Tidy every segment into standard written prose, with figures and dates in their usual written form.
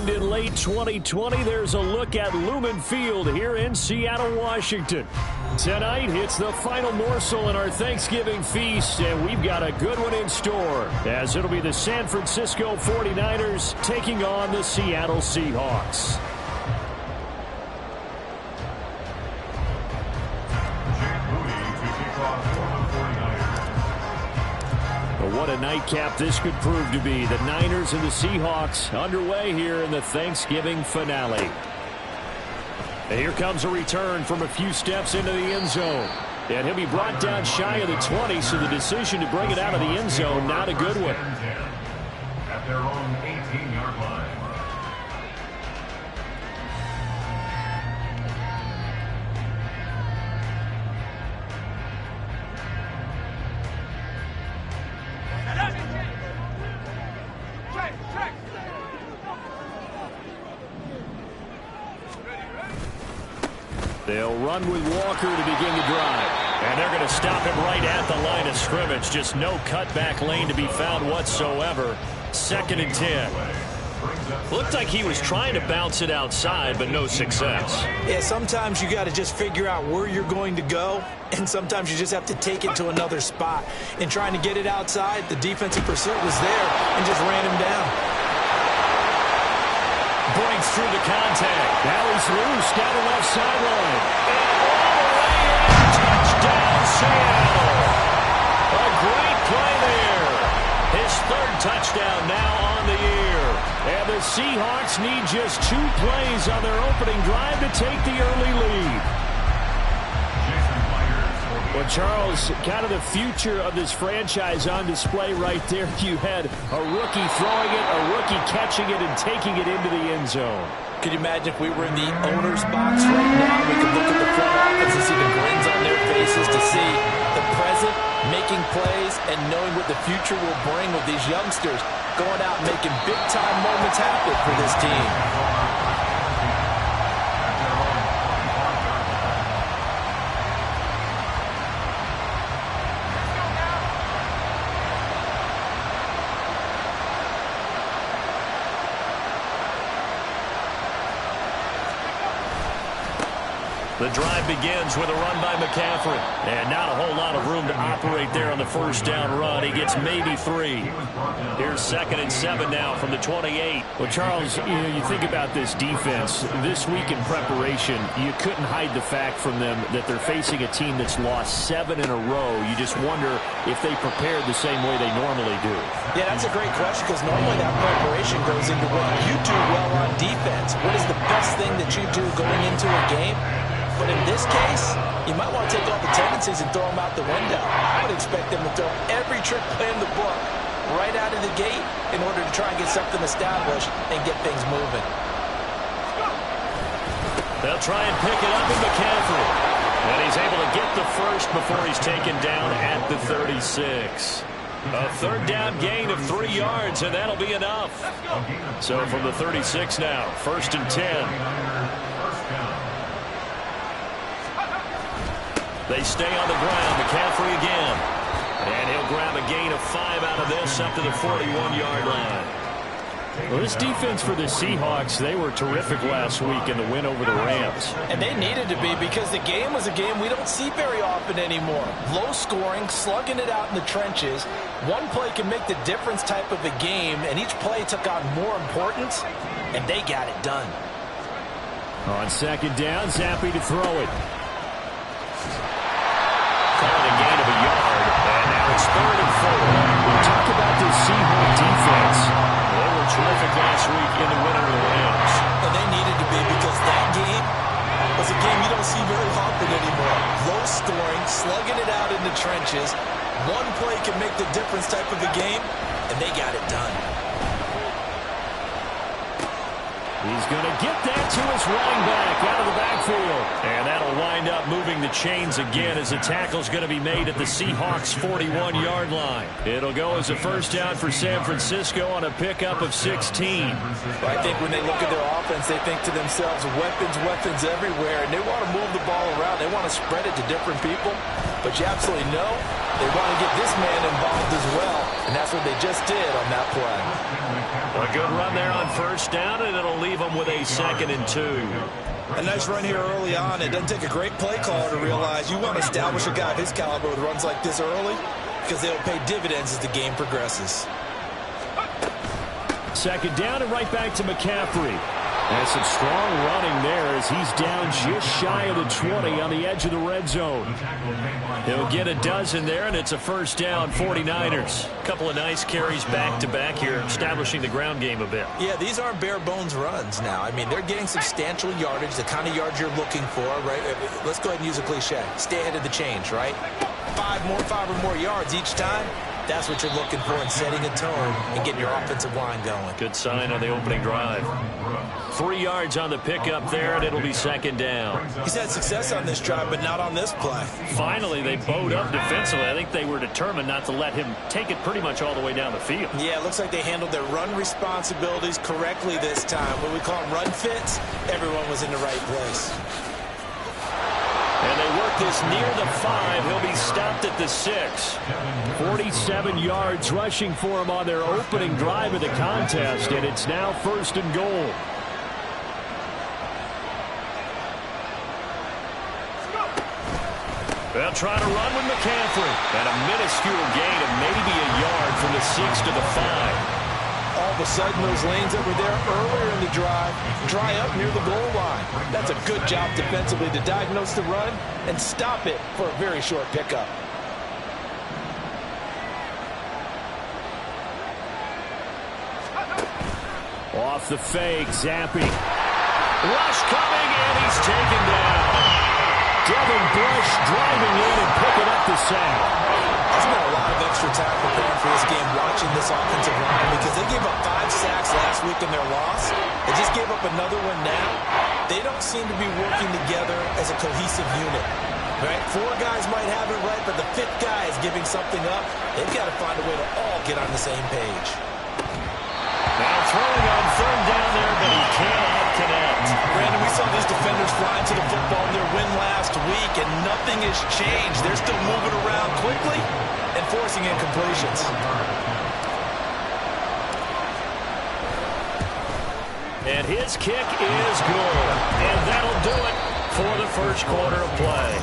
opened in late 2020, there's a look at Lumen Field here in Seattle, Washington. Tonight, it's the final morsel in our Thanksgiving feast, and we've got a good one in store, as it'll be the San Francisco 49ers taking on the Seattle Seahawks. What a nightcap this could prove to be. The Niners and the Seahawks underway here in the Thanksgiving finale. And here comes a return from a few steps into the end zone. And he'll be brought down shy of the 20, so the decision to bring it out of the end zone, not a good one. At their own 18-yard line. They'll run with Walker to begin the drive. And they're going to stop him right at the line of scrimmage. Just no cutback lane to be found whatsoever. 2nd and 10. Looked like he was trying to bounce it outside, but no success. Yeah, sometimes you got to just figure out where you're going to go, and sometimes you just have to take it to another spot. In trying to get it outside, the defensive pursuit was there and just ran him down. Breaks through the contact. Now he's loose down the left sideline. And all the way in. Touchdown, Seattle. A great play there. His 3rd touchdown now on the year. And the Seahawks need just 2 plays on their opening drive to take the early lead. Well, Charles, kind of the future of this franchise on display right there. You had a rookie throwing it, a rookie catching it, and taking it into the end zone. Could you imagine if we were in the owner's box right now? We could look at the front office and see the grins on their faces, to see the present making plays and knowing what the future will bring with these youngsters going out and making big-time moments happen for this team. The drive begins with a run by McCaffrey. And not a whole lot of room to operate there on the first down run. He gets maybe 3. Here's 2nd and 7 now from the 28. Well, Charles, you think about this defense. This week in preparation, you couldn't hide the fact from them that they're facing a team that's lost 7 in a row. You just wonder if they prepared the same way they normally do. Yeah, that's a great question, because normally that preparation goes into what you do well on defense. What is the best thing that you do going into a game? But in this case, you might want to take all the tendencies and throw them out the window. I would expect them to throw every trick play in the book right out of the gate in order to try and get something established and get things moving. They'll try and pick it up in McCaffrey. And he's able to get the first before he's taken down at the 36. A 3rd down gain of 3 yards, and that'll be enough. So from the 36 now, 1st and 10. They stay on the ground. McCaffrey again. And he'll grab a gain of 5 out of this up to the 41-yard line. Well, this defense for the Seahawks, they were terrific last week in the win over the Rams. And they needed to be, because the game was a game we don't see very often anymore. Low scoring, slugging it out in the trenches. One play can make the difference type of a game, and each play took on more importance, and they got it done. On 2nd down, Zappi to throw it. Calling a gain of a yard, and now it's 3rd and 4. We'll talk about this Seahawks defense. They were terrific last week in the win over the Rams. And they needed to be, because that game was a game you don't see very often anymore. Low scoring, slugging it out in the trenches. One play can make the difference type of a game, and they got it done. He's going to get that to his running back out of the backfield. And that'll wind up moving the chains again as the tackle's going to be made at the Seahawks' 41-yard line. It'll go as a 1st down for San Francisco on a pickup of 16. I think when they look at their offense, they think to themselves, weapons, weapons everywhere, and they want to move the ball around. They want to spread it to different people. But you absolutely know They want to get this man involved as well, and that's what they just did on that play. A good run there on first down, and it'll leave them with a 2nd and 2. A nice run here early on. It doesn't take a great play caller to realize you want to establish a guy of his caliber with runs like this early because they'll pay dividends as the game progresses. 2nd down and right back to McCaffrey. And some strong running there as he's down just shy of the 20 on the edge of the red zone. He'll get a dozen there, and it's a first down, 49ers. A couple of nice carries back-to-back here, establishing the ground game a bit. Yeah, these aren't bare-bones runs now. I mean, they're getting substantial yardage, the kind of yards you're looking for, right? Let's go ahead and use a cliche. Stay ahead of the change, right? 5 or more yards each time. That's what you're looking for in setting a tone and getting your offensive line going. Good sign on the opening drive. 3 yards on the pickup there, and it'll be 2nd down. He's had success on this drive, but not on this play. Finally, they bowed up defensively. I think they were determined not to let him take it pretty much all the way down the field. Yeah, it looks like they handled their run responsibilities correctly this time. What we call them run fits, everyone was in the right place. And they work this near the 5. He'll be stopped at the 6. 47 yards rushing for him on their opening drive of the contest, and it's now 1st and goal. They'll try to run with McCaffrey. And a minuscule gain of maybe a yard from the 6 to the 5. All of a sudden, those lanes that were there earlier in the drive dry up near the goal line. That's a good job defensively to diagnose the run and stop it for a very short pickup. Off the fake, Zappi. Rush coming, and he's taken down. Devin Bush driving in and picking up the sack. There's been a lot of extra time preparing for this game watching this offensive line because they gave up 5 sacks last week in their loss. They just gave up another one now. They don't seem to be working together as a cohesive unit. Right? 4 guys might have it right, but the 5th guy is giving something up. They've got to find a way to all get on the same page. Now throwing on 3rd down there, but he cannot connect. Brandon, we saw these defenders flying to the football in their win last week, and nothing has changed. They're still moving around quickly and forcing incompletions. And his kick is good. And that'll do it for the first quarter of play.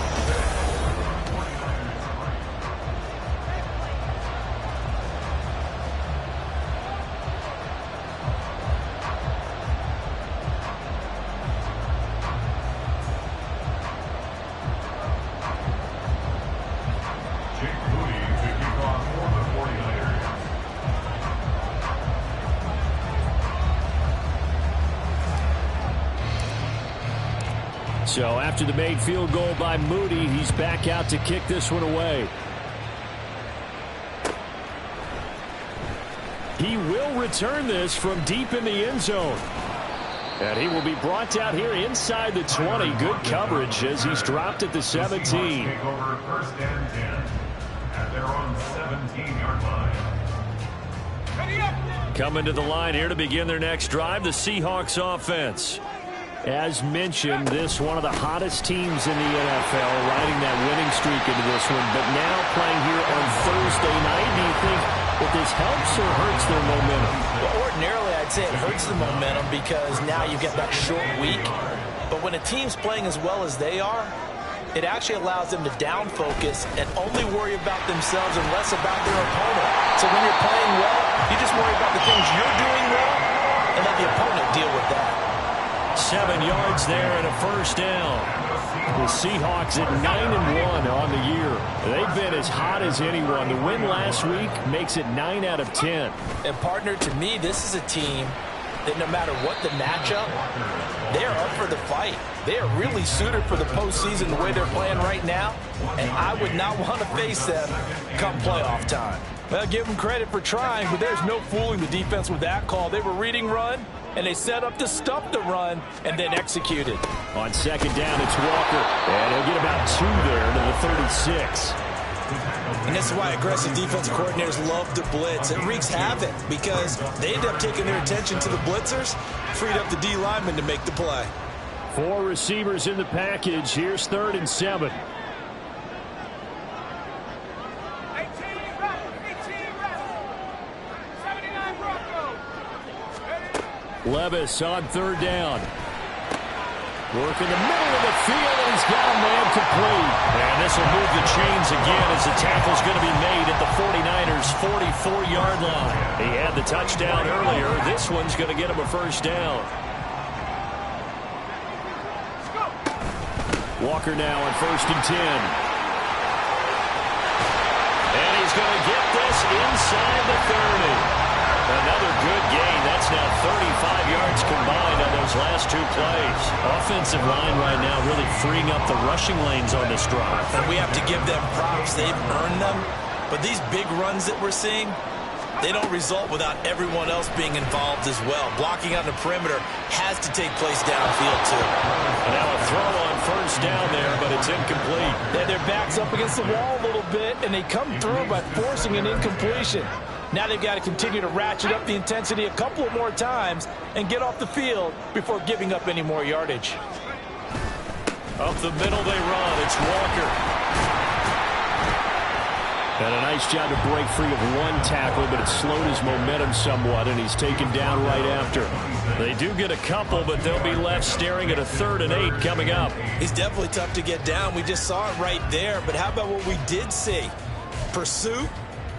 So after the made field goal by Moody, he's back out to kick this one away. He will return this from deep in the end zone. And he will be brought out here inside the 20. Good coverage as he's dropped at the 17. Take over 1st and 10 at their own 17-yard line. Coming to the line here to begin their next drive, the Seahawks offense. As mentioned, this one of the hottest teams in the NFL, riding that winning streak into this one, but now playing here on Thursday night. Do you think that this helps or hurts their momentum? Well, ordinarily, I'd say it hurts the momentum because now you get that short week. But when a team's playing as well as they are, it actually allows them to down focus and only worry about themselves and less about their opponent. So when you're playing well, you just worry about the things you're doing well and let the opponent deal with that. 7 yards there and a first down. The Seahawks at 9-1 on the year. They've been as hot as anyone. The win last week makes it 9 out of 10. And partner, to me, this is a team that no matter what the matchup, they're up for the fight. They are really suited for the postseason the way they're playing right now, and I would not want to face them come playoff time. Well, give them credit for trying, but there's no fooling the defense with that call. They were reading run, and they set up to stop the run and then executed. On 2nd down, it's Walker, and he'll get about 2 there to the 36. And this is why aggressive defensive coordinators love to blitz. It wreaks havoc because they end up taking their attention to the blitzers, freed up the D lineman to make the play. 4 receivers in the package. Here's 3rd and 7. Levis on third down. Working the middle of the field, and he's got a man complete. And this will move the chains again as the tackle's going to be made at the 49ers' 44-yard line. He had the touchdown earlier. This one's going to get him a first down. Walker now on 1st and 10. And he's going to get this inside the 30. Another good gain. That's now 35 yards combined on those last two plays. Offensive line right now really freeing up the rushing lanes on this drive. And we have to give them props. They've earned them. But these big runs that we're seeing, they don't result without everyone else being involved as well. Blocking on the perimeter has to take place downfield too. And now a throw on 1st down there, but it's incomplete. Yeah, their back's up against the wall a little bit, and they come through by forcing an incompletion. Now they've got to continue to ratchet up the intensity a couple of more times and get off the field before giving up any more yardage. Up the middle they run. It's Walker. And a nice job to break free of one tackle, but it slowed his momentum somewhat, and he's taken down right after. They do get a couple, but they'll be left staring at a 3rd and 8 coming up. He's definitely tough to get down. We just saw it right there, but how about what we did see? Pursuit,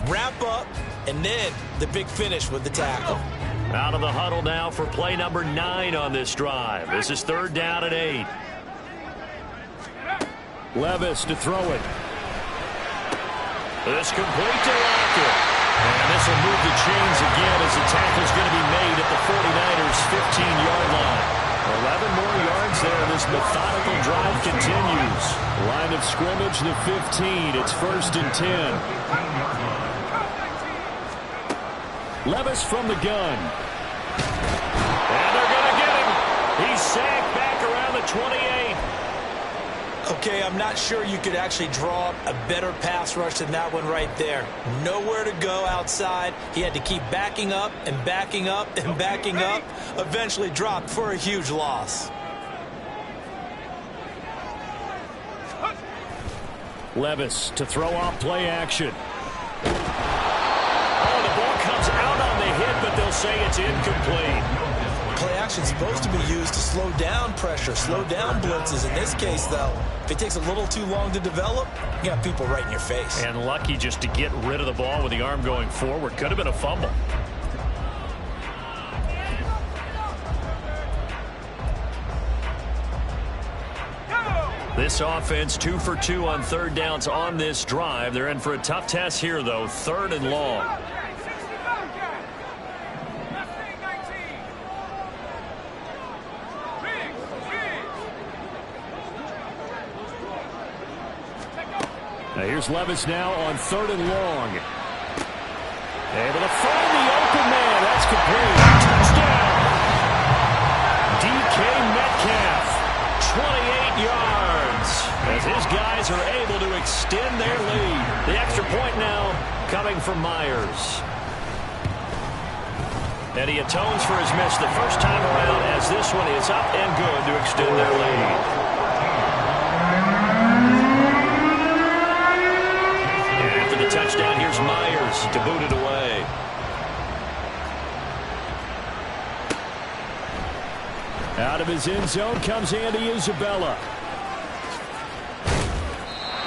wrap up, and then the big finish with the tackle. Out of the huddle now for play number 9 on this drive. This is 3rd down and 8. Levis to throw it. This complete to Walker. And this will move the chains again as the tackle's going to be made at the 49ers' 15-yard line. 11 more yards there. This methodical drive continues. Line of scrimmage, the 15. It's 1st and 10. Levis from the gun. And they're going to get him. He's sacked back around the 28. Okay, I'm not sure you could actually draw a better pass rush than that one right there. Nowhere to go outside. He had to keep backing up and backing up and backing up. Eventually dropped for a huge loss. Levis to throw off play action. Oh, the ball comes out on the hit, but they'll say it's incomplete. Play action is supposed to be used to slow down pressure, slow down blitzes. In this case, though, if it takes a little too long to develop, you got people right in your face. And lucky just to get rid of the ball with the arm going forward. Could have been a fumble. This offense 2 for 2 on 3rd downs on this drive. They're in for a tough test here, though. 3rd and long. Now here's Levis now on 3rd and long. Able to find the open man. That's complete. Touchdown. DK Metcalf. 28 yards. As his guys are able to extend their lead. The extra point now coming from Myers. And he atones for his miss the first time around as this one is up and good to extend their lead. And after the touchdown, here's Myers to boot it away. Out of his end zone comes Andy Isabella.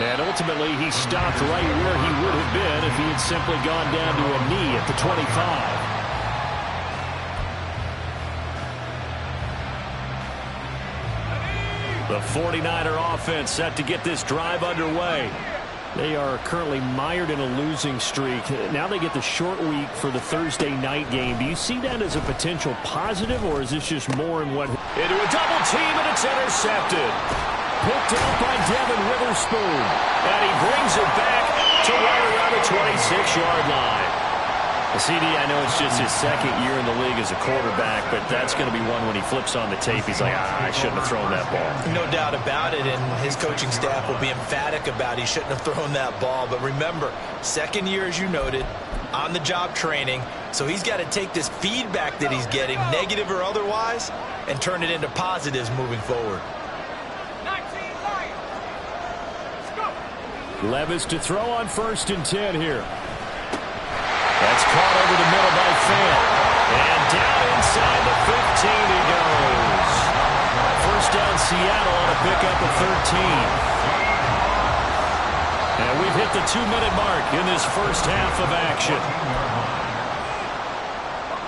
And ultimately, he stopped right where he would have been if he had simply gone down to a knee at the 25. The 49er offense set to get this drive underway. They are currently mired in a losing streak. Now they get the short week for the Thursday night game. Do you see that as a potential positive, or is this just more in what... Into a double team, and it's intercepted. Picked up by Devin Witherspoon. And he brings it back to right around the 26-yard line. CD, I know it's just his 2nd year in the league as a quarterback, but that's going to be one when he flips on the tape. He's like, I shouldn't have thrown that ball. No doubt about it, and his coaching staff will be emphatic about he shouldn't have thrown that ball. But remember, 2nd year, as you noted, on-the-job training, so he's got to take this feedback that he's getting, negative or otherwise, and turn it into positives moving forward. Levis to throw on 1st and 10 here. That's caught over the middle by Fant. And down inside the 15 he goes. First down Seattle on a pickup of 13. And we've hit the 2-minute mark in this first half of action.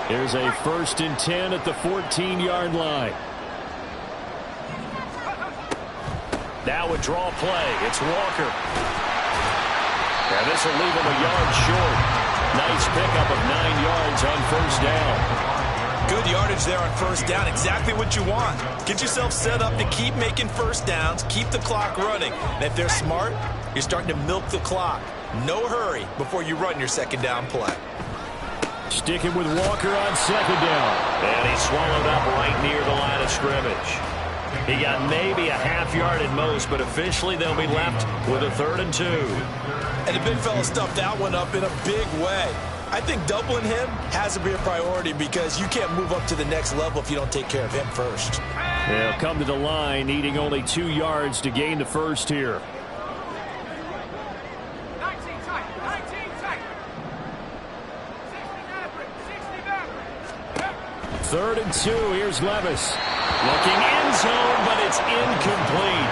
Here's a 1st and 10 at the 14-yard line. Now a draw play. It's Walker. And this will leave him a yard short. Nice pickup of 9 yards on first down. Good yardage there on first down. Exactly what you want. Get yourself set up to keep making first downs, keep the clock running. And if they're smart, you're starting to milk the clock. No hurry before you run your second down play. Sticking with Walker on second down. And he's swallowed up right near the line of scrimmage. He got maybe a half yard at most, but officially they'll be left with a 3rd and 2. And the big fella stuffed that one up in a big way. I think doubling him has to be a priority because you can't move up to the next level if you don't take care of him first. They'll come to the line, needing only 2 yards to gain the first here. 3rd and 2. Here's Levis. Looking end zone, but it's incomplete.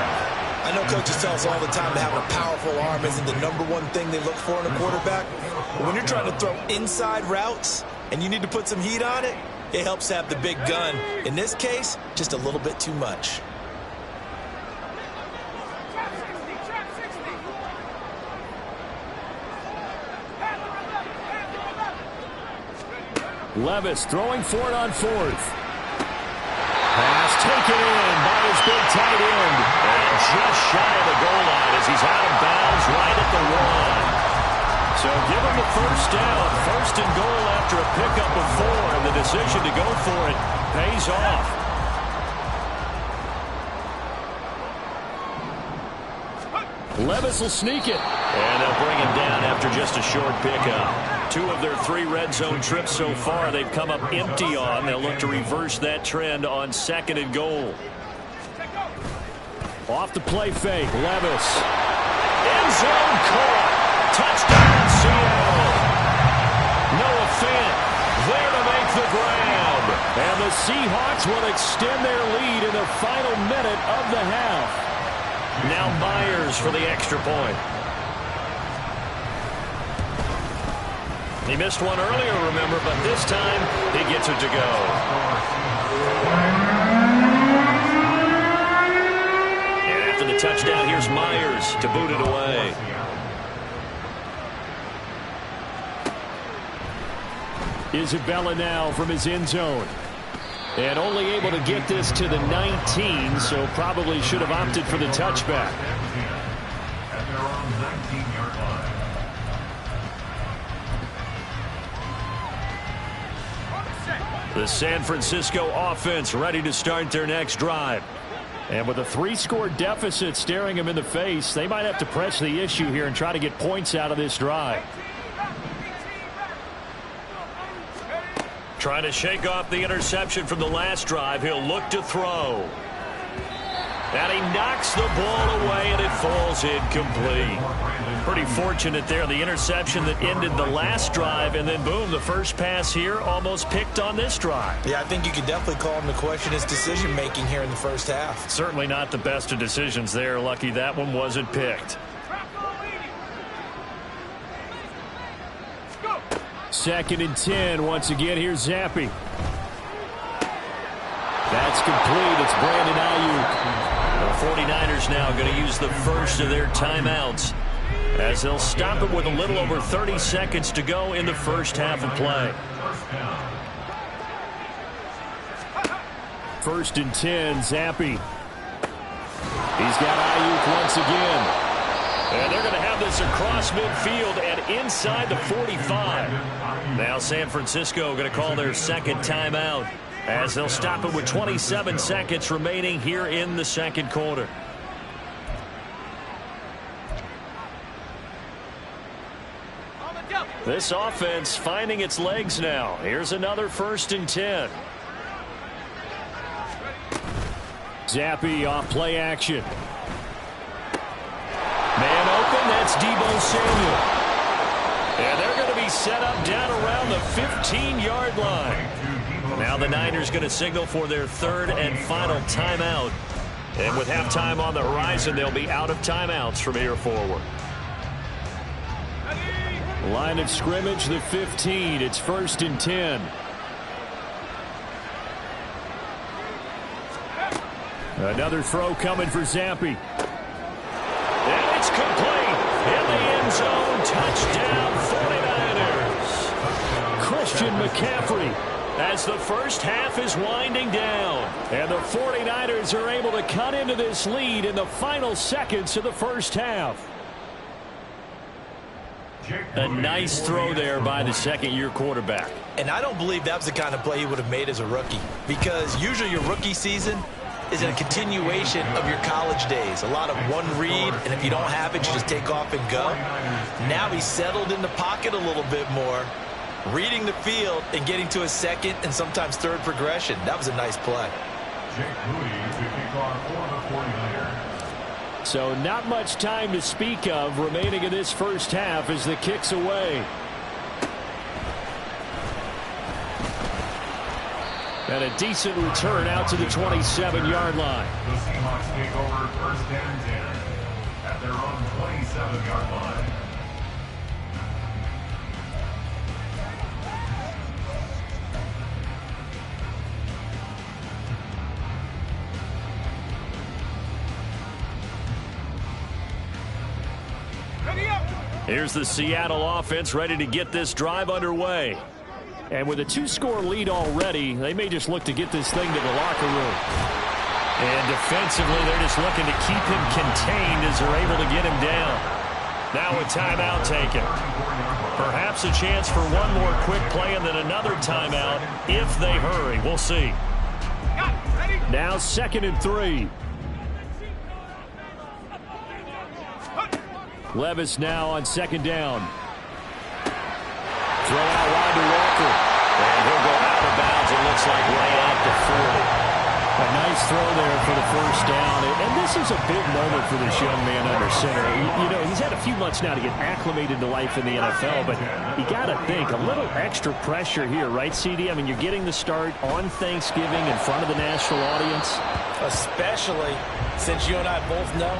I know coaches tell us all the time that having a powerful arm isn't the #1 thing they look for in a quarterback. But when you're trying to throw inside routes and you need to put some heat on it, it helps to have the big gun. In this case, just a little bit too much. Levis throwing for it on 4th. Pass taken in by his big tight end. And just shy of the goal line as he's out of bounds right at the 1. So give him the first down. 1st and goal after a pickup of 4. And the decision to go for it pays off. Levis will sneak it. And they'll bring him down after just a short pickup. 2 of their 3 red zone trips so far they've come up empty on. They'll look to reverse that trend on 2nd and goal. Off the play fake. Levis. End zone caught. Touchdown Seattle. Noah Fant there to make the grab. And the Seahawks will extend their lead in the final minute of the half. Now Myers for the extra point. He missed one earlier, remember, but this time he gets it to go. And after the touchdown, here's Myers to boot it away. Isabella now from his end zone. And only able to get this to the 19, so probably should have opted for the touchback. At their own 19-yard line. The San Francisco offense ready to start their next drive. And with a 3-score deficit staring them in the face, they might have to press the issue here and try to get points out of this drive. Trying to shake off the interception from the last drive. He'll look to throw. And he knocks the ball away, and it falls incomplete. Pretty fortunate there, the interception that ended the last drive, and then boom, the first pass here almost picked on this drive. Yeah, I think you could definitely call him to question his decision-making here in the first half. Certainly not the best of decisions there. Lucky that one wasn't picked. 2nd and 10. Once again, here's Zappi. That's complete. It's Brandon Ayuk. The 49ers now going to use the first of their timeouts as they'll stop it with a little over 30 seconds to go in the first half of play. 1st and 10, Zappi. He's got Ayuk once again. And they're going to have this across midfield and inside the 45. Now San Francisco going to call their second timeout as they'll stop it with 27 seconds remaining here in the second quarter. This offense finding its legs now. Here's another 1st and 10. Zappi off play action. Man open, that's Deebo Samuel. And they're going to be he's set up down around the 15-yard line. Now the Niners going to signal for their third and final timeout. And with halftime on the horizon, they'll be out of timeouts from here forward. Line of scrimmage, the 15. It's 1st and 10. Another throw coming for Zampi. And it's complete. In the end zone. Touchdown, 49ers. Christian McCaffrey. As the first half is winding down. And the 49ers are able to cut into this lead in the final seconds of the first half. A nice throw there by the second-year quarterback. And I don't believe that was the kind of play he would have made as a rookie, because usually your rookie season is a continuation of your college days. A lot of one read, and if you don't have it, you just take off and go. Now he's settled in the pocket a little bit more, reading the field and getting to a second and sometimes third progression. That was a nice play. Jake Moody to kick off for the 49ers. So not much time to speak of remaining in this first half as the kick's away. And a decent return out to the 27-yard line. The Seahawks take over 1st and 10 at their own 27-yard line. Here's the Seattle offense ready to get this drive underway. And with a 2-score lead already, they may just look to get this thing to the locker room. And defensively, they're just looking to keep him contained as they're able to get him down. Now a timeout taken. Perhaps a chance for one more quick play and then another timeout if they hurry. We'll see. Now 2nd and 3. Levis now on 2nd down. Throw out wide to Walker. And he'll go out of bounds, it looks like, way out to 40. A nice throw there for the first down. And this is a big moment for this young man under center. You know, he's had a few months now to get acclimated to life in the NFL, but you got to think, a little extra pressure here, right, CD? I mean, you're getting the start on Thanksgiving in front of the national audience. Especially since you and I both know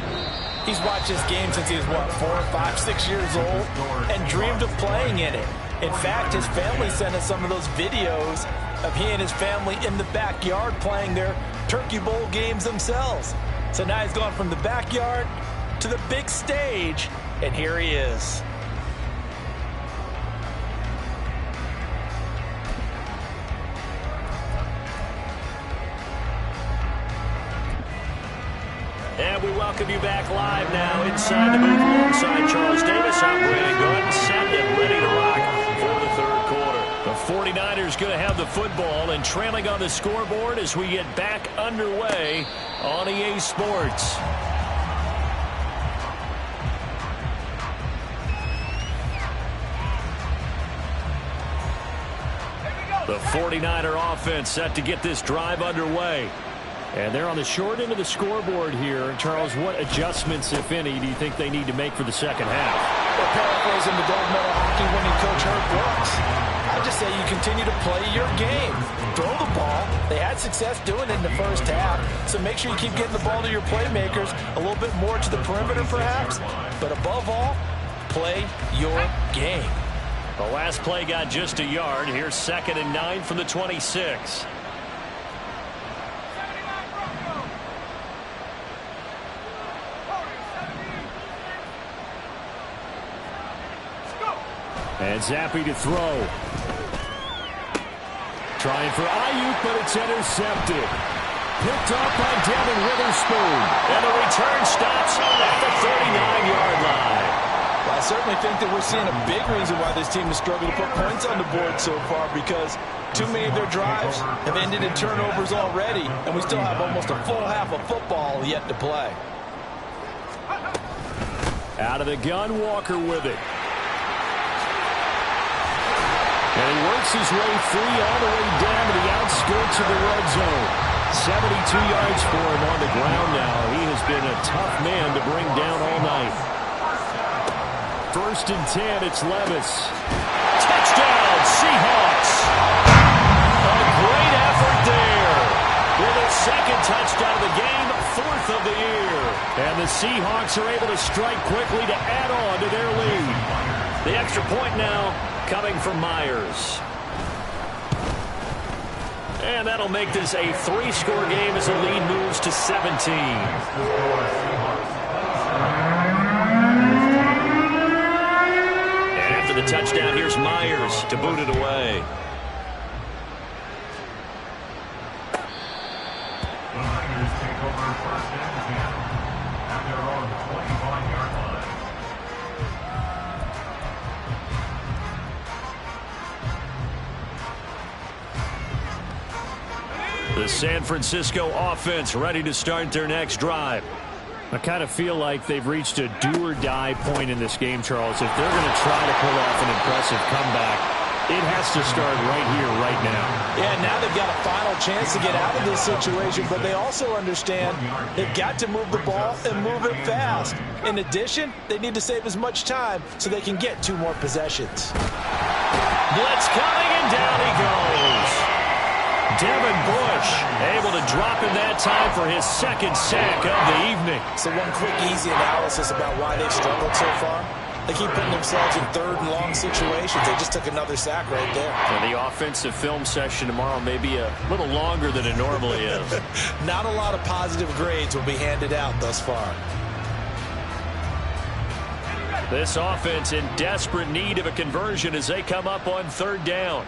he's watched this game since he was, what, 4, 5, 6 years old and dreamed of playing in it. In fact, his family sent us some of those videos of he and his family in the backyard playing their Turkey Bowl games themselves. So now he's gone from the backyard to the big stage, and here he is. And we welcome you back live now inside the booth alongside Charles Davis. I'm Brandon Gordon, set and ready to rock for the third quarter. The 49ers going to have the football and trailing on the scoreboard as we get back underway on EA Sports. The 49er offense set to get this drive underway. And they're on the short end of the scoreboard here. Charles, what adjustments, if any, do you think they need to make for the second half? Well, paraphrasing the gold medal hockey winning coach Herb Brooks, I just say you continue to play your game. Throw the ball. They had success doing it in the first half, so make sure you keep getting the ball to your playmakers, a little bit more to the perimeter perhaps, but above all, play your game. The last play got just a yard. Here's 2nd and 9 from the 26. And Zampi to throw. Trying for Ayuk, but it's intercepted. Picked up by Devin Witherspoon. And the return stops at the 39-yard line. Well, I certainly think that we're seeing a big reason why this team has struggled to put points on the board so far, because too many of their drives have ended in turnovers already, and we still have almost a full half of football yet to play. Out of the gun, Walker with it. And he works his way free all the way down to the outskirts of the red zone. 72 yards for him on the ground now. He has been a tough man to bring down all night. 1st and 10, it's Levis. Touchdown, Seahawks. A great effort there. With a second touchdown of the game, 4th of the year. And the Seahawks are able to strike quickly to add on to their lead. The extra point now coming from Myers. And that'll make this a 3-score game as the lead moves to 17. And after the touchdown, here's Myers to boot it away. The Niners take over 1st and 10 at their own 25-yard line. The San Francisco offense ready to start their next drive. I kind of feel like they've reached a do-or-die point in this game, Charles. If they're going to try to pull off an impressive comeback, it has to start right here, right now. Yeah, now they've got a final chance to get out of this situation, but they also understand they've got to move the ball and move it fast. In addition, they need to save as much time so they can get 2 more possessions. Blitz coming, and down he goes. Devin Bush able to drop in that time for his 2nd sack of the evening. So one quick, easy analysis about why they've struggled so far. They keep putting themselves in 3rd and long situations. They just took another sack right there. And the offensive film session tomorrow may be a little longer than it normally is. Not a lot of positive grades will be handed out thus far. This offense in desperate need of a conversion as they come up on 3rd down.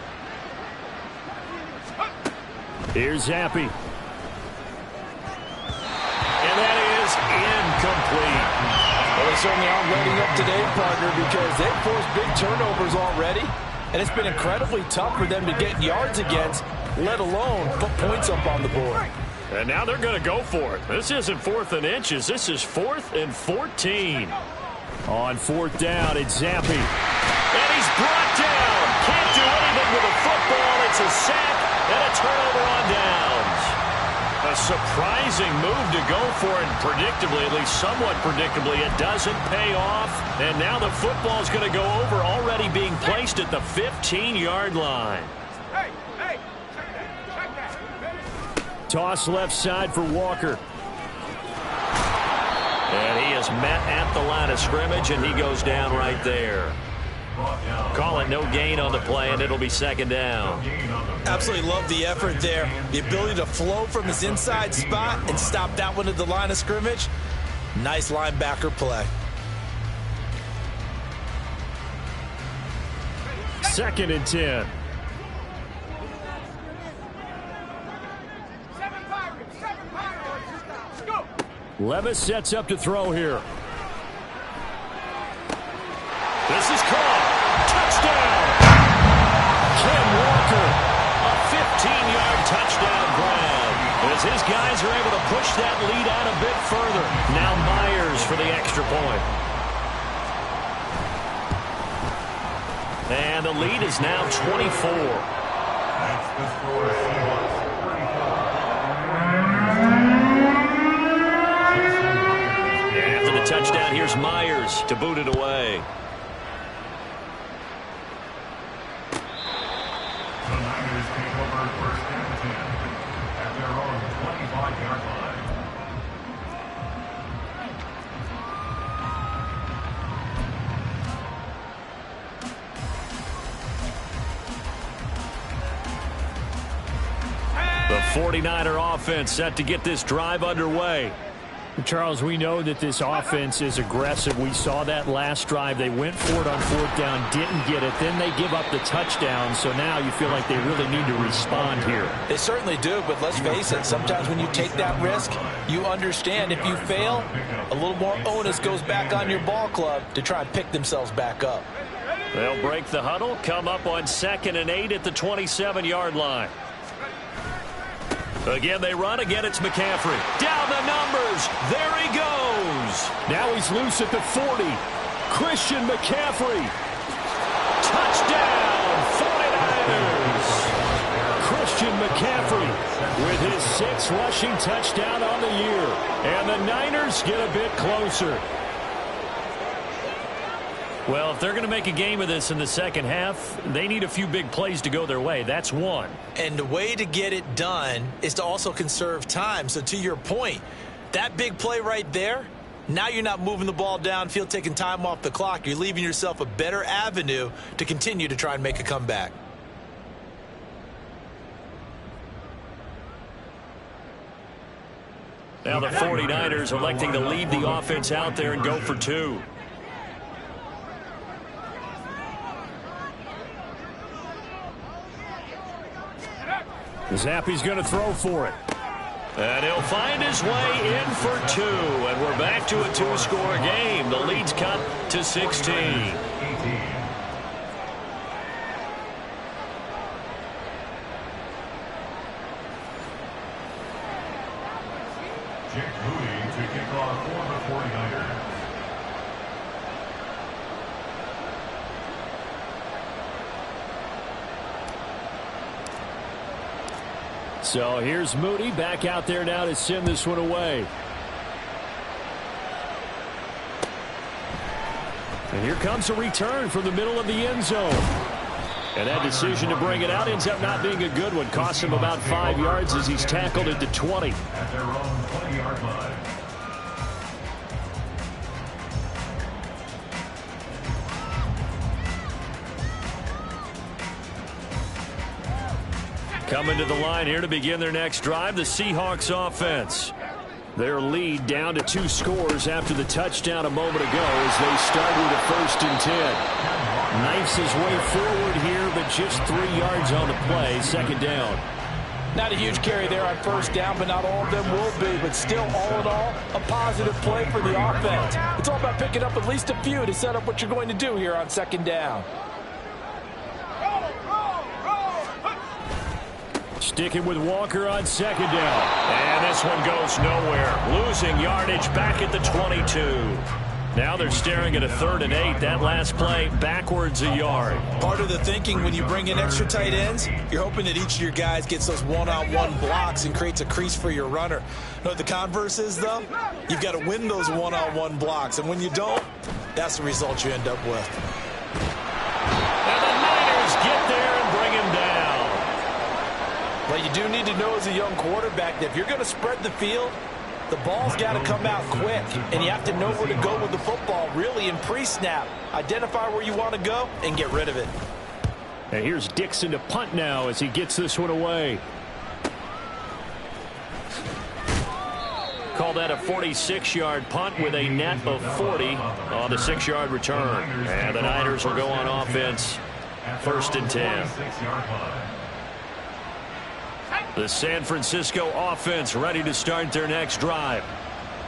Here's Zappi. And that is incomplete. Well, they certainly aren't letting up today, partner, because they've forced big turnovers already, and it's been incredibly tough for them to get yards against, let alone put points up on the board. And now they're going to go for it. This isn't 4th and inches. This is 4th and 14. On 4th down, it's Zappi. And he's brought down. Can't do anything with a football. It's a sack and a turnover on downs. A surprising move to go for it. Predictably, at least somewhat predictably, it doesn't pay off. And now the football's going to go over, already being placed at the 15-yard line. Toss left side for Walker. And he is met at the line of scrimmage, and he goes down right there. Call it no gain on the play, and it'll be 2nd down. Absolutely love the effort there. The ability to flow from his inside spot and stop that one at the line of scrimmage. Nice linebacker play. 2nd and 10. Levis sets up to throw here. This is caught. Touchdown. Ken Walker. A 15-yard touchdown grab. As his guys are able to push that lead out a bit further. Now Myers for the extra point. And the lead is now 24. That's the score. Seahawks 34. And after the touchdown, here's Myers to boot it away. The Niners take over 1st and 10 at their own 25-yard line. The 49er offense set to get this drive underway. Charles, we know that this offense is aggressive. We saw that last drive. They went for it on 4th down, didn't get it. Then they give up the touchdown. So now you feel like they really need to respond here. They certainly do, but let's face it, sometimes when you take that risk, you understand if you fail, a little more onus goes back on your ball club to try and pick themselves back up. They'll break the huddle, come up on 2nd and 8 at the 27-yard line. Again, they run. Again, it's McCaffrey. Down the numbers. There he goes. Now he's loose at the 40. Christian McCaffrey. Touchdown, 49ers. Christian McCaffrey with his 6th rushing touchdown on the year. And the Niners get a bit closer. Well, if they're going to make a game of this in the second half, they need a few big plays to go their way. That's one. And the way to get it done is to also conserve time. So to your point, that big play right there, now you're not moving the ball downfield, taking time off the clock. You're leaving yourself a better avenue to continue to try and make a comeback. Now the 49ers electing to leave the offense out there and go for two. Zappe's going to throw for it. And he'll find his way in for two. And we're back to a two-score game. The lead's cut to 16. Jake Moody to kick off for the 49ers. So here's Moody back out there now to send this one away. And here comes a return from the middle of the end zone. And that decision to bring it out ends up not being a good one. Costs him about 5 yards as he's tackled at the 20. At their own 20-yard line. Coming to the line here to begin their next drive, the Seahawks offense. Their lead down to 2 scores after the touchdown a moment ago as they start with a 1st and 10. Knifes his way forward here, but just 3 yards on the play. 2nd down. Not a huge carry there on 1st down, but not all of them will be. But still, all in all, a positive play for the offense. It's all about picking up at least a few to set up what you're going to do here on 2nd down. Sticking with Walker on 2nd down. And this one goes nowhere. Losing yardage back at the 22. Now they're staring at a 3rd and 8. That last play backwards a yard. Part of the thinking when you bring in extra tight ends, you're hoping that each of your guys gets those one-on-one blocks and creates a crease for your runner. You know what the converse is, though? You've got to win those one-on-one blocks. And when you don't, that's the result you end up with. And the Niners get there and bring him down. But you do need to know as a young quarterback that if you're going to spread the field, the ball's got to come out quick. And you have to know where to go with the football, really, in pre-snap. Identify where you want to go and get rid of it. And here's Dixon to punt now as he gets this one away. Call that a 46-yard punt with a net of 40 on the 6-yard return. And the Niners will go on offense. 1st and 10. The San Francisco offense ready to start their next drive.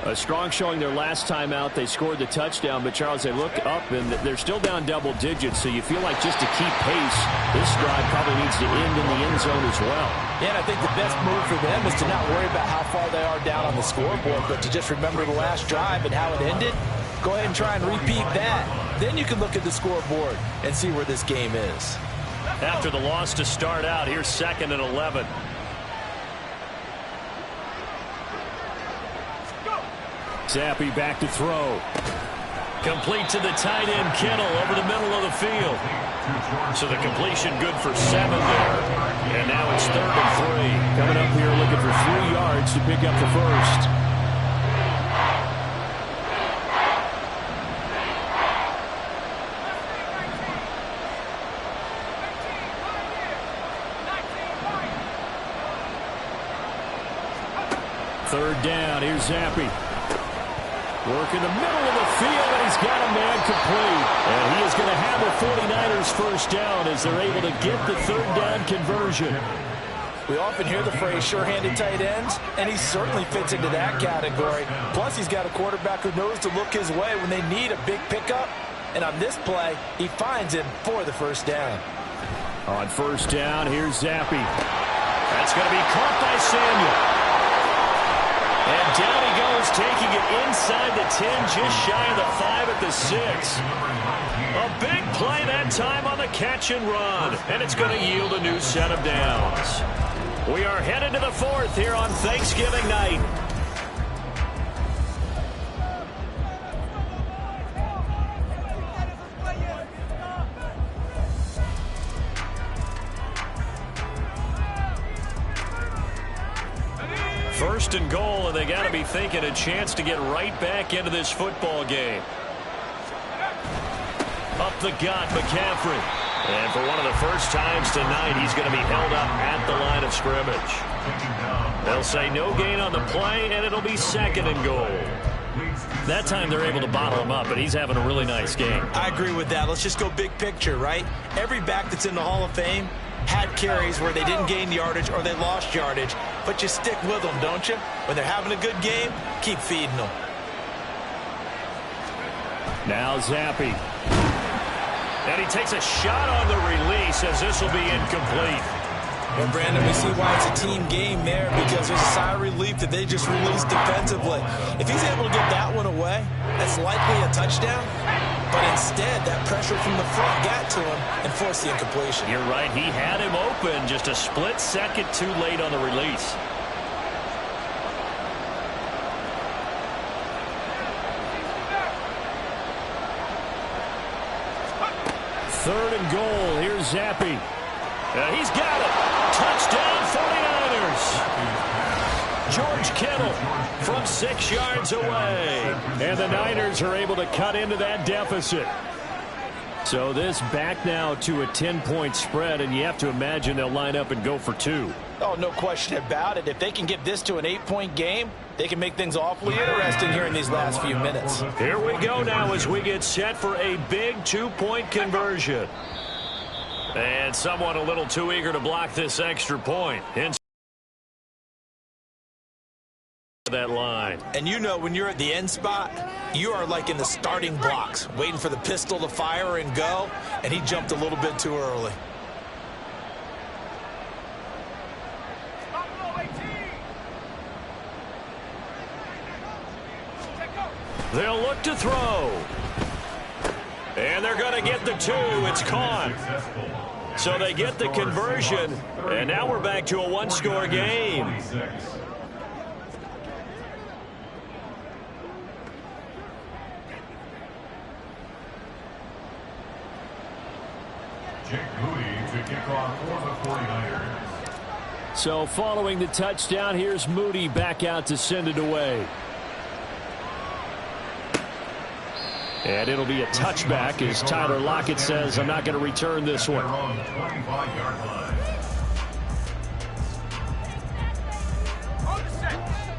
A strong showing their last time out. They scored the touchdown, but Charles, they look up and they're still down double digits, so you feel like just to keep pace, this drive probably needs to end in the end zone as well. Yeah, and I think the best move for them is to not worry about how far they are down on the scoreboard, but to just remember the last drive and how it ended. Go ahead and try and repeat that. Then you can look at the scoreboard and see where this game is. After the loss to start out, here's 2nd and 11. Zappe back to throw. Complete to the tight end, Kittle, over the middle of the field. So the completion good for 7 there. And now it's 3rd and 3. Coming up here looking for 3 yards to pick up the 1st. Third down, here's Zappe. Work in the middle of the field, and he's got a man complete. And he is going to have the 49ers 1st down as they're able to get the 3rd down conversion. We often hear the phrase sure-handed tight ends, and he certainly fits into that category. Plus, he's got a quarterback who knows to look his way when they need a big pickup. And on this play, he finds him for the 1st down. On 1st down, here's Zappe. That's going to be caught by Samuel. And down he goes, taking it inside the 10, just shy of the 5 at the 6. A big play that time on the catch and run. And it's going to yield a new set of downs. We are headed to the 4th here on Thanksgiving night. first and goal, and they got to be thinking a chance to get right back into this football game. Up the gut, McCaffrey. And for one of the first times tonight, he's going to be held up at the line of scrimmage. They'll say no gain on the play, and it'll be second and goal. That time they're able to bottle him up, but he's having a really nice game. I agree with that. Let's just go big picture, right? Every back that's in the Hall of Fame had carries where they didn't gain yardage or they lost yardage, but you stick with them, don't you? When they're having a good game, keep feeding them. Now Zappi. And he takes a shot on the release as this will be incomplete. Well, Brandon, we see why it's a team game there, because there's a sigh of relief that they just released defensively. If he's able to get that one away, that's likely a touchdown. But instead, that pressure from the front got to him and forced the incompletion. You're right. He had him open, just a split second too late on the release. Third and goal. Here's Zappi. He's got it. Touchdown 49ers. George Kittle from 6 yards away. And the Niners are able to cut into that deficit. So this back now to a 10-point spread, and you have to imagine they'll line up and go for 2. Oh, no question about it. If they can get this to an 8-point game, they can make things awfully interesting here in these last few minutes. Here we go now as we get set for a big 2-point conversion. And someone a little too eager to block this extra point. Inside that line. And you know when you're at the end spot, you are like in the starting blocks, waiting for the pistol to fire and go, and he jumped a little bit too early. They'll look to throw. And they're going to get the 2. It's caught. So they get the conversion, and now we're back to a 1-score game. Jake Moody to kick off for the 49ers. So following the touchdown, here's Moody back out to send it away. And it'll be a touchback as Tyler Lockett says, I'm not going to return this one.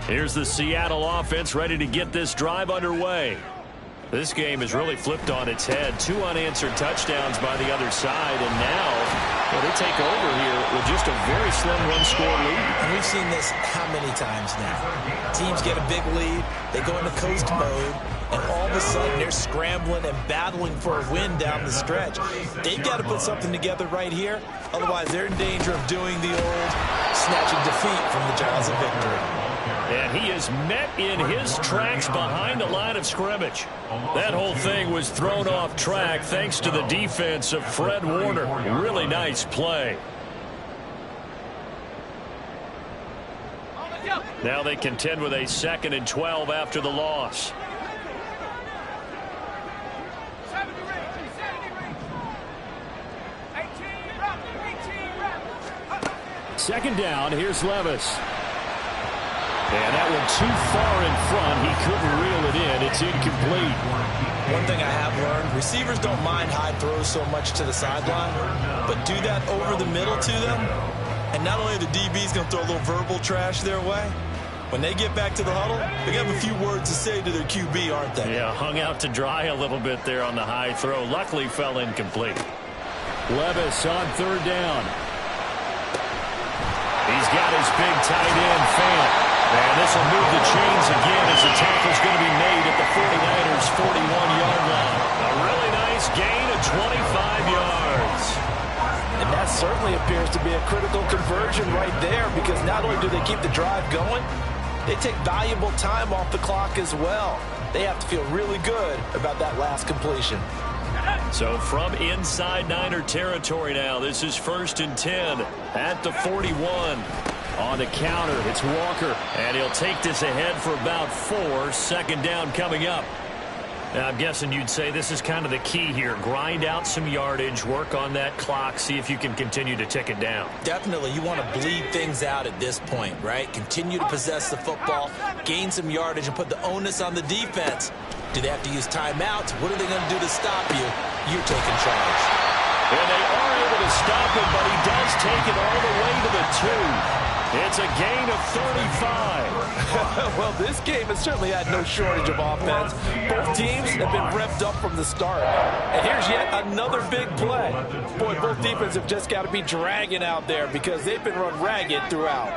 Here's the Seattle offense ready to get this drive underway. This game is really flipped on its head. 2 unanswered touchdowns by the other side, and now they take over here with just a very slim one-score lead. And we've seen this how many times now? Teams get a big lead, they go into coast mode, and all of a sudden they're scrambling and battling for a win down the stretch. They've got to put something together right here, otherwise they're in danger of doing the old snatching defeat from the jaws of victory. And he is met in his tracks behind the line of scrimmage. That whole thing was thrown off track thanks to the defense of Fred Warner. Really nice play. Now they contend with a 2nd and 12 after the loss. Second down, here's Levis. And that one too far in front. He couldn't reel it in. It's incomplete. One thing I have learned, receivers don't mind high throws so much to the sideline, but do that over the middle to them, and not only are the DBs going to throw a little verbal trash their way, when they get back to the huddle, they have a few words to say to their QB, aren't they? Yeah, hung out to dry a little bit there on the high throw. Luckily fell incomplete. Levis on 3rd down. He's got his big tight end, Fant. And this will move the chains again as the tackle's going to be made at the 49ers' 41-yard line. A really nice gain of 25 yards. And that certainly appears to be a critical conversion right there, because not only do they keep the drive going, they take valuable time off the clock as well. They have to feel really good about that last completion. So from inside Niner territory now, this is 1st and 10 at the 41. On the counter, it's Walker. And he'll take this ahead for about 4. 2nd down coming up. I'm guessing you'd say this is kind of the key here. Grind out some yardage, work on that clock, see if you can continue to tick it down. Definitely, you want to bleed things out at this point, right? Continue to possess the football, gain some yardage, and put the onus on the defense. Do they have to use timeouts? What are they going to do to stop you? You're taking charge. And they are able to stop him, but he does take it all the way to the 2. It's a gain of 35. Well, this game has certainly had no shortage of offense. Both teams have been revved up from the start. And here's yet another big play. Boy, both defenses have just got to be dragging out there because they've been run ragged throughout.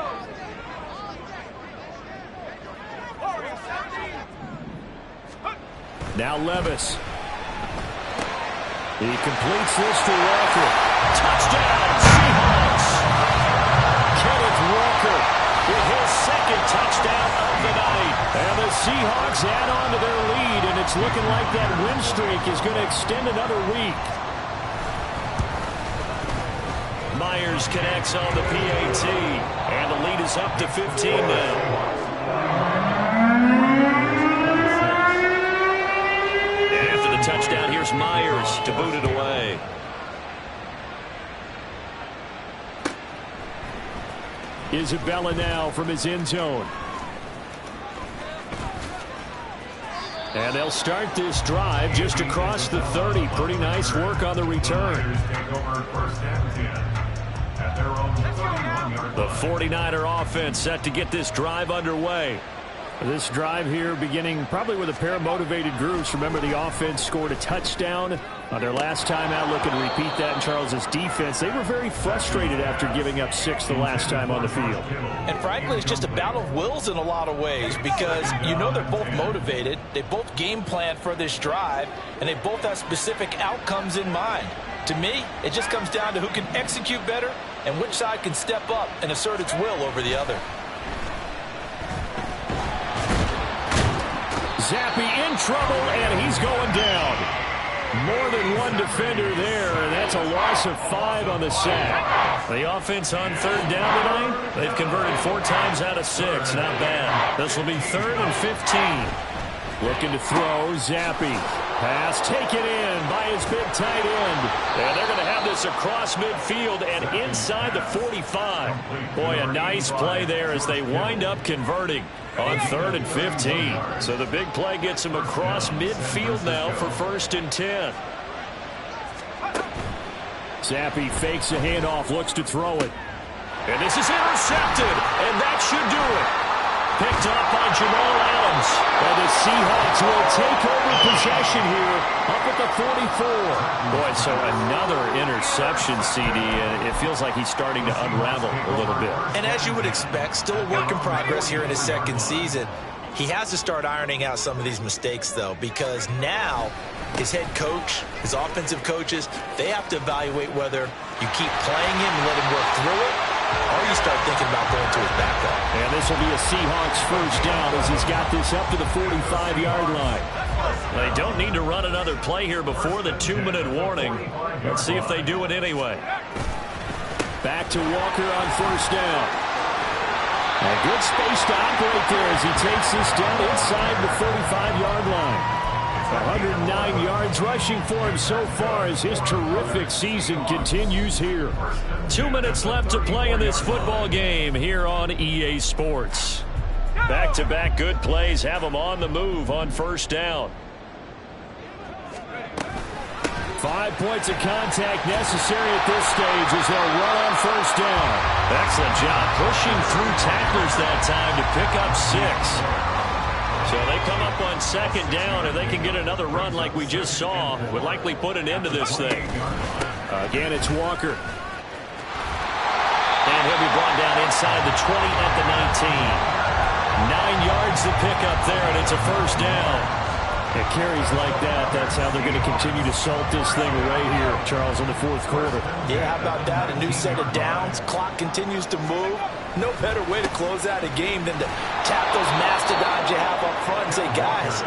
Now Levis. He completes this to Walker. Touchdown, Seahawks! Kenneth Walker with his second touchdown of the night. And the Seahawks add on to their lead, and it's looking like that win streak is going to extend another week. Myers connects on the PAT, and the lead is up to 15 now. Touchdown. Here's Myers to boot it away. Isabella now from his end zone. And they'll start this drive just across the 30. Pretty nice work on the return. The 49er offense set to get this drive underway. This drive here beginning probably with a pair of motivated groups. Remember, the offense scored a touchdown on their last time out. Looking to repeat that in Charles's defense. They were very frustrated after giving up 6 the last time on the field. And frankly, it's just a battle of wills in a lot of ways because you know they're both motivated. They both game plan for this drive, and they both have specific outcomes in mind. To me, it just comes down to who can execute better and which side can step up and assert its will over the other. Zappi in trouble, and he's going down. More than one defender there, and that's a loss of 5 on the sack. The offense on third down tonight, they've converted 4 times out of 6. Not bad. This will be 3rd and 15. Looking to throw, Zappi. Pass taken in by his big tight end. And they're going to have this across midfield and inside the 45. Boy, a nice play there as they wind up converting on 3rd and 15. So the big play gets him across midfield now for 1st and 10. Zappi fakes a handoff, looks to throw it. And this is intercepted, and that should do it. Picked up by Jamal Adams. And the Seahawks will take over possession here up at the 44. Boy, so another interception, CD, and it feels like he's starting to unravel a little bit. And as you would expect, still a work in progress here in his second season. He has to start ironing out some of these mistakes, though, because now his head coach, his offensive coaches, they have to evaluate whether you keep playing him and let him work through it, or you start thinking about going to his backup. And this will be a Seahawks first down as he's got this up to the 45-yard line. They don't need to run another play here before the 2-minute warning. Let's see if they do it anyway. Back to Walker on first down. A good space to operate there as he takes this down inside the 35-yard line. 109 yards rushing for him so far as his terrific season continues here. 2 minutes left to play in this football game here on EA Sports. Back-to-back good plays have them on the move on first down. 5 points of contact necessary at this stage as they'll run on first down. Excellent job pushing through tacklers that time to pick up 6. So they come up on second down. If they can get another run like we just saw, would likely put an end to this thing. Again, it's Walker. And he'll be brought down inside the 20 at the 19. 9 yards to pick up there, and it's a first down. It carries like that. That's how they're going to continue to salt this thing away here, Charles, in the fourth quarter. Yeah, how about that? A new set of downs. Clock continues to move. No better way to close out a game than to tap those mastodons you have up front and say, guys,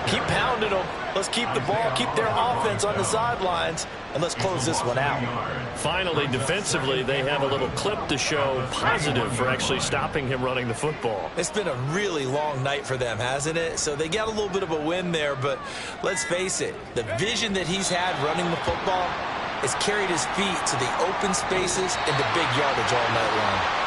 Keep pounding them. Let's keep the ball, keep their offense on the sidelines, and let's close this one out. Finally, defensively, they have a little clip to show positive for actually stopping him running the football. It's been a really long night for them, hasn't it? So they got a little bit of a win there, but let's face it, the vision that he's had running the football has carried his feet to the open spaces and the big yardage all night long.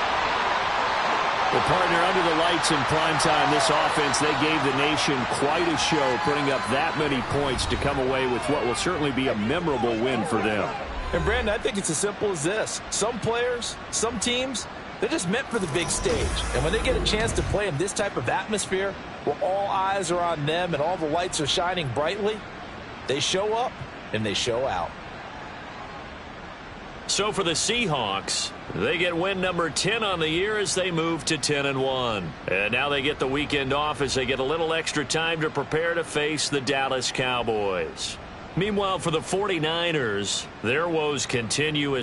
Well, partner, under the lights in prime time, this offense, they gave the nation quite a show, putting up that many points to come away with what will certainly be a memorable win for them. And, Brandon, I think it's as simple as this. Some players, some teams, they're just meant for the big stage. And when they get a chance to play in this type of atmosphere where all eyes are on them and all the lights are shining brightly, they show up and they show out. So for the Seahawks, they get win number 10 on the year as they move to 10-1. And now they get the weekend off as they get a little extra time to prepare to face the Dallas Cowboys. Meanwhile, for the 49ers, their woes continue as